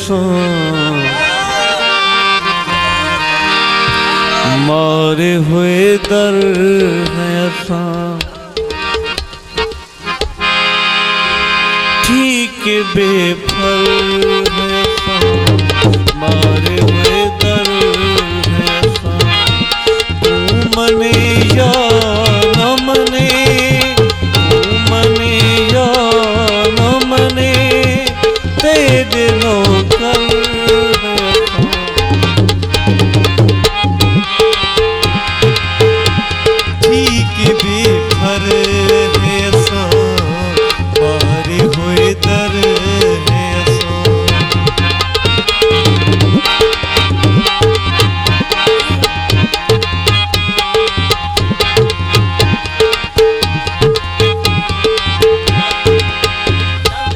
असां मारे हुए दर है असां ठीक बेफल है असां मारे हुए दर है असां तू मने या न मने तू मने या न मने तेरे नौकर है असां ठीक बेफल है असां मारे हुए दर है असां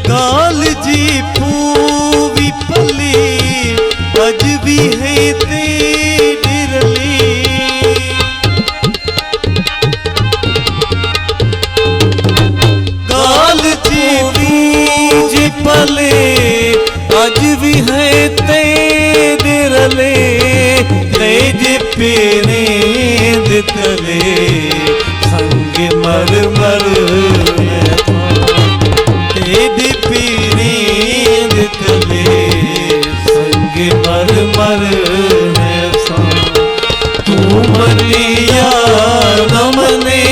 गाल जी पूवी पली अज भी है तेरी रली गाल जी पूवी पले अज भी है तेरे रले तेज पेरे दे तले संग मर मर तेरी पीरी दे तले संग मर मर है असां तू मने या न मने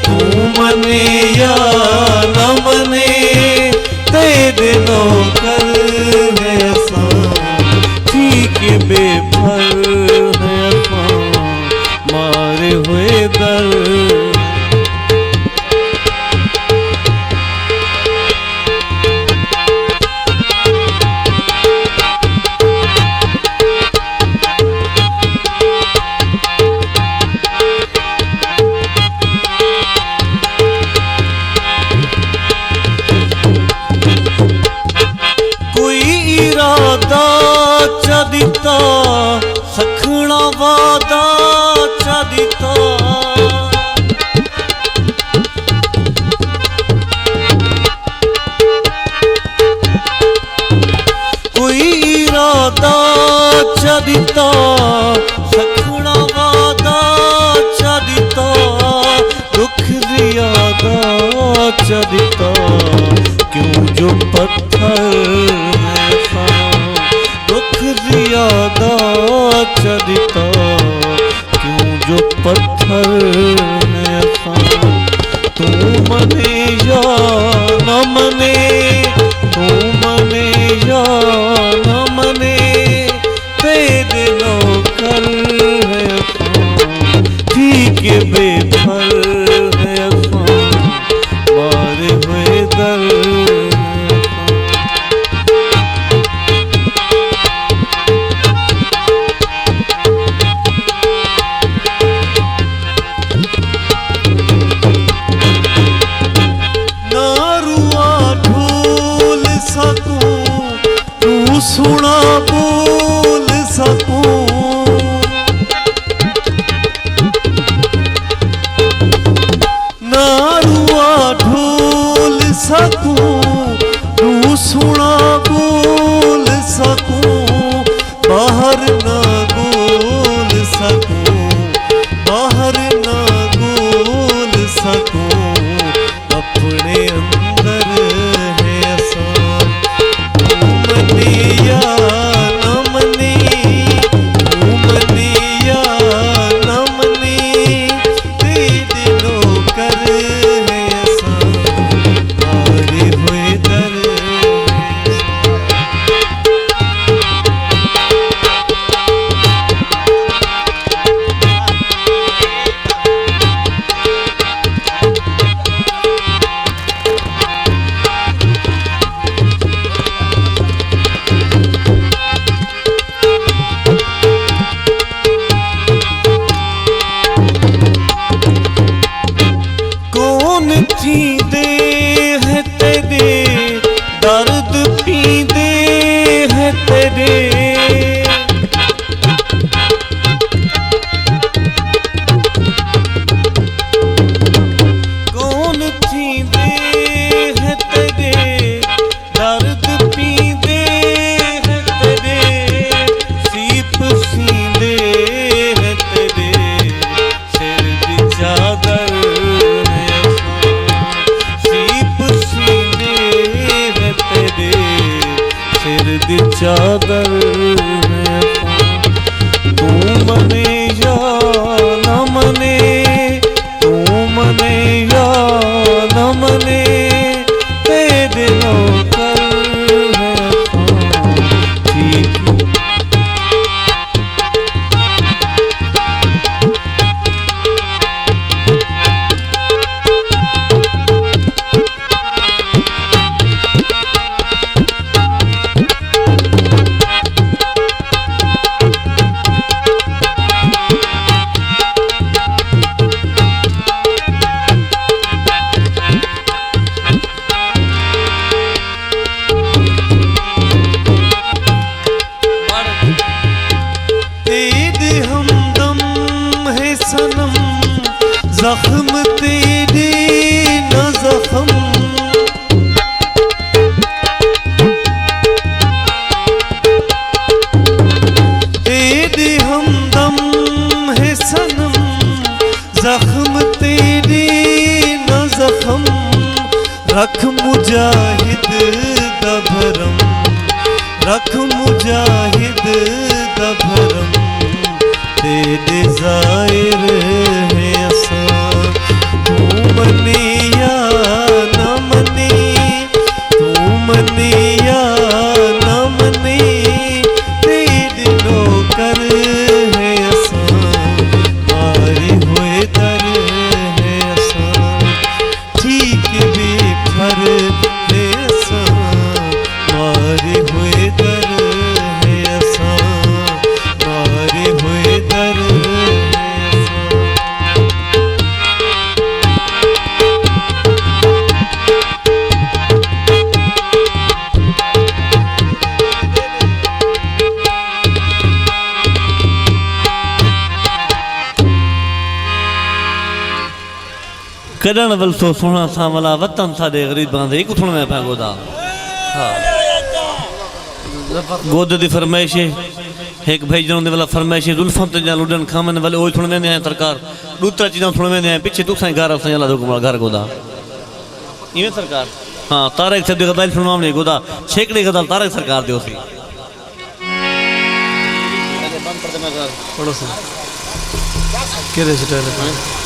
तू मने या न मने तेरे नौकर है असां ठीक बेफल है असां मारे हुए दर दिता सखना वादा चा दिता कोई इरादा चा दिता सखना वादा चा दिता दुख जियादा चा दिता क्यों जो पत्थर ज्यादा चदिता क्यों जो पत्थर ने असां तू मने या न मने तू मने या न मने तेरे नौकर है असां ठीक बेफल है असां मारे हुए दर सुना बोल सकूं ना रुआ ढोल सकूं तू सुना बोल सकूं बाहर ना बोल सकूं बाहर ना बोल सकूं अपने अंदर है असां या दी चादर है तू मने या न मने तू मने या न मने तेरे नौकर है ठीक जख्म तेरे न जख्म तेरे हमदम है सनम जख्म तेरे न जख्म रख मुजाहिद दा भरम रख मुजाहिद दा भरम तेरे जाहिर है तू मने या न मने तू मने या न मने तेरे नौकर है मारे हुए दर है ठीक बेफर है मारे हुए दर है मारे हुए दर कदन वल तो सोना सा वाला वतन साडे गरीबां दे कुथण में पा गोदा हां गोद दी फरमाइश एक भाई जनों दे वाला फरमाइश जुल्फां ते जा लुडन खामन वाले ओय थुण वेंदे हैं सरकार दूसरा चीज़ां थुण वेंदे हैं पीछे तुसां घर असां अल्लाह हुकम घर गोदा इवें सरकार हां तारक से गदाल फरमावणे गोदा छेकड़े गदाल तारक सरकार दियो सी बंद कर दे मैं घर पड़ोसी केरे से